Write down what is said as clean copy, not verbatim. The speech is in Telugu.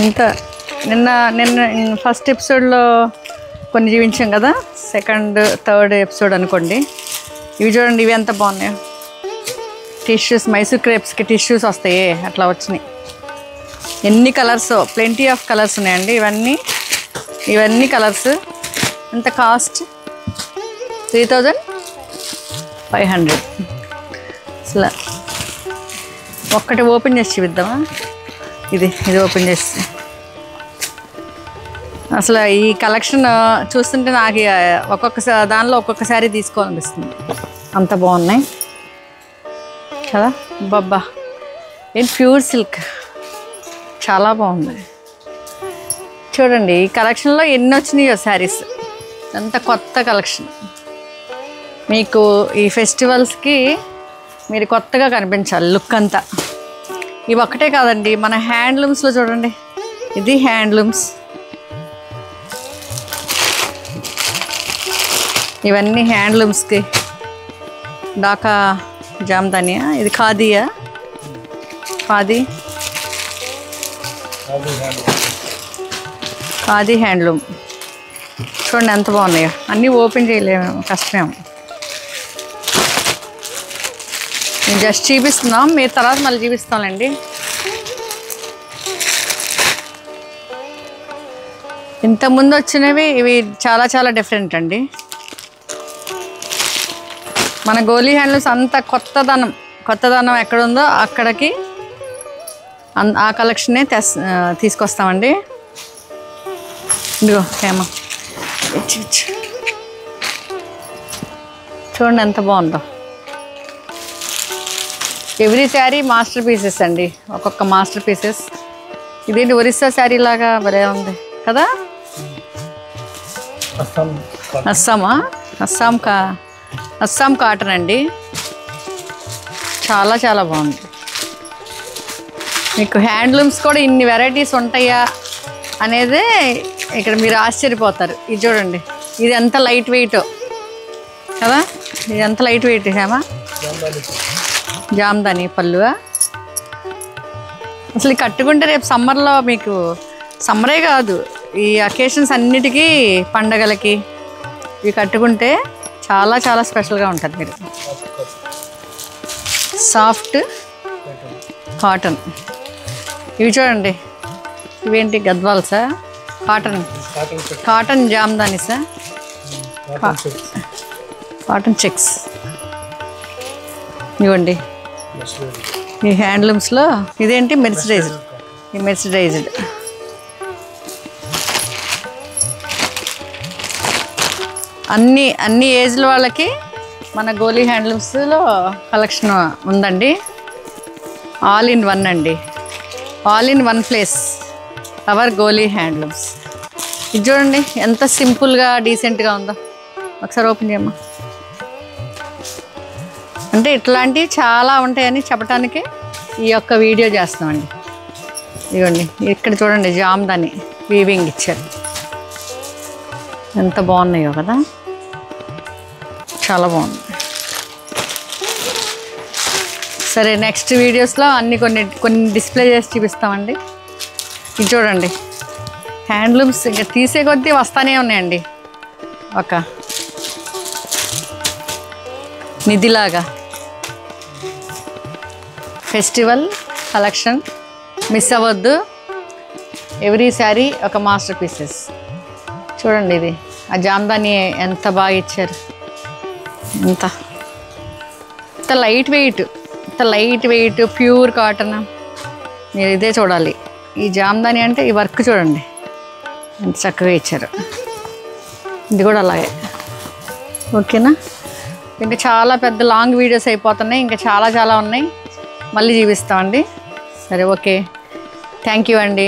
ఇంత నిన్న ఫస్ట్ ఎపిసోడ్లో కొన్ని చూపించాం కదా, సెకండ్ థర్డ్ ఎపిసోడ్ అనుకోండి. ఇవి చూడండి, ఇవి ఎంత బాగున్నాయో. టిష్యూస్, మైసూర్ క్రేప్స్కి టిష్యూస్ వస్తాయి, అట్లా వచ్చినాయి. ఎన్ని కలర్స్, ప్లెంటీ ఆఫ్ కలర్స్ ఉన్నాయండి. ఇవన్నీ కలర్స్. ఎంత కాస్ట్? 3500. అసలు ఒక్కటి ఓపెన్ చేసి చూపిద్దామా? ఇది ఓపెన్ చేసి అసలు ఈ కలెక్షన్ చూస్తుంటే నాకు దానిలో ఒక్కొక్కసారి తీసుకోవాలనిపిస్తుంది, అంత బాగున్నాయి కదా. బాబా, ఏంటి ప్యూర్ సిల్క్, చాలా బాగుంది. చూడండి ఈ కలెక్షన్లో ఎన్ని వచ్చినాయో శారీస్, అంత కొత్త కలెక్షన్. మీకు ఈ ఫెస్టివల్స్కి మీరు కొత్తగా కనిపించాలి లుక్ అంతా. ఇవి ఒక్కటే కాదండి, మన హ్యాండ్లూమ్స్లో చూడండి, ఇది హ్యాండ్లూమ్స్. ఇవన్నీ హ్యాండ్లూమ్స్కి. డాకా జామ్దానియా, ఇది ఖాదీయా? ఖాదీ హ్యాండ్లూమ్. చూడండి ఎంత బాగున్నాయో. అన్నీ ఓపెన్ చేయలేము, కష్టమేమో. నేను జస్ట్ చూపిస్తున్నాం, మీరు తర్వాత మళ్ళీ చూపిస్తానండి. ఇంతకుముందు వచ్చినవి ఇవి చాలా చాలా డిఫరెంట్ అండి. మన గోలీ హ్యాండ్లూమ్స్ అంత కొత్తదనం ఎక్కడుందో అక్కడికి ఆ కలెక్షనే తీసుకొస్తామండి. ఇదిగో హేమ, చూడండి ఎంత బాగుందో. ఎవ్రీ శారీ మాస్టర్ పీసెస్ అండి, ఒక్కొక్క మాస్టర్ పీసెస్. ఇదేంటి ఒరిస్సా శారీ లాగా భలే ఉంది కదా. అస్సాం కాటన్ అండి, చాలా చాలా బాగుంది. మీకు హ్యాండ్లూమ్స్ కూడా ఇన్ని వెరైటీస్ ఉంటాయా అనేదే ఇక్కడ మీరు ఆశ్చర్యపోతారు. ఇది చూడండి, ఇది ఎంత లైట్ వెయిట్ కదా. ఇది ఎంత లైట్ వెయిట్ హేమా. జామ్దాని పళ్ళువా. అసలు కట్టుకుంటే రేపు సమ్మర్లో మీకు, సమ్మరే కాదు ఈ అకేషన్స్ అన్నిటికీ, పండగలకి ఇవి కట్టుకుంటే చాలా చాలా స్పెషల్గా ఉంటుంది. మీరు సాఫ్ట్ కాటన్. ఇవి చూడండి, ఇవేంటి గద్వాల్సా? కాటన్ జామ్దానిసా? Cotton checks. ఇవ్వండి ఈ హ్యాండ్లూమ్స్లో. ఇదేంటి మెర్సిడైజ్డ్. ఈ మెర్సిడైజ్డ్ అన్ని ఏజ్ల వాళ్ళకి మన గోలీ హ్యాండ్లూమ్స్లో కలెక్షన్ ఉందండి. ఆల్ ఇన్ వన్ అండి, all in one place hour Goli handlooms. ఇది చూడండి ఎంత సింపుల్గా డీసెంట్గా ఉందో. ఒకసారి ఓపెన్ చేయమ్మా. అంటే ఇట్లాంటివి చాలా ఉంటాయని చెప్పడానికి ఈ యొక్క వీడియో చేస్తామండి. ఇదిగోండి ఇక్కడ చూడండి, జామ్దాని వీవింగ్ ఇచ్చారు, ఎంత బాగున్నాయో కదా, చాలా బాగుంది. సరే, నెక్స్ట్ వీడియోస్లో కొన్ని డిస్ప్లే చేసి చూపిస్తామండి. ఇది చూడండి హ్యాండ్లూమ్స్, ఇంకా తీసే కొద్దీ వస్తానే ఉన్నాయండి. ఒక నిధిలాగా ఫెస్టివల్ కలెక్షన్ మిస్ అవ్వద్దు. ఎవ్రీ శారీ ఒక మాస్టర్ పీసెస్. చూడండి ఇది ఆ జామ్దాని ఎంత బాగా ఇచ్చారు. ఎంత లైట్ వెయిట్ ప్యూర్ కాటన్. మీరు ఇదే చూడాలి. ఈ జామ్దాని అంటే ఈ వర్క్ చూడండి ఎంత చక్కగా ఇచ్చారు. ఇది కూడా అలాగే. ఓకేనా? ఇంకా చాలా పెద్ద లాంగ్ వీడియోస్ అయిపోతున్నాయి, ఇంకా చాలా చాలా ఉన్నాయి, మళ్ళీ చూపిస్తామండి. సరే, ఓకే, థ్యాంక్ యూ అండి.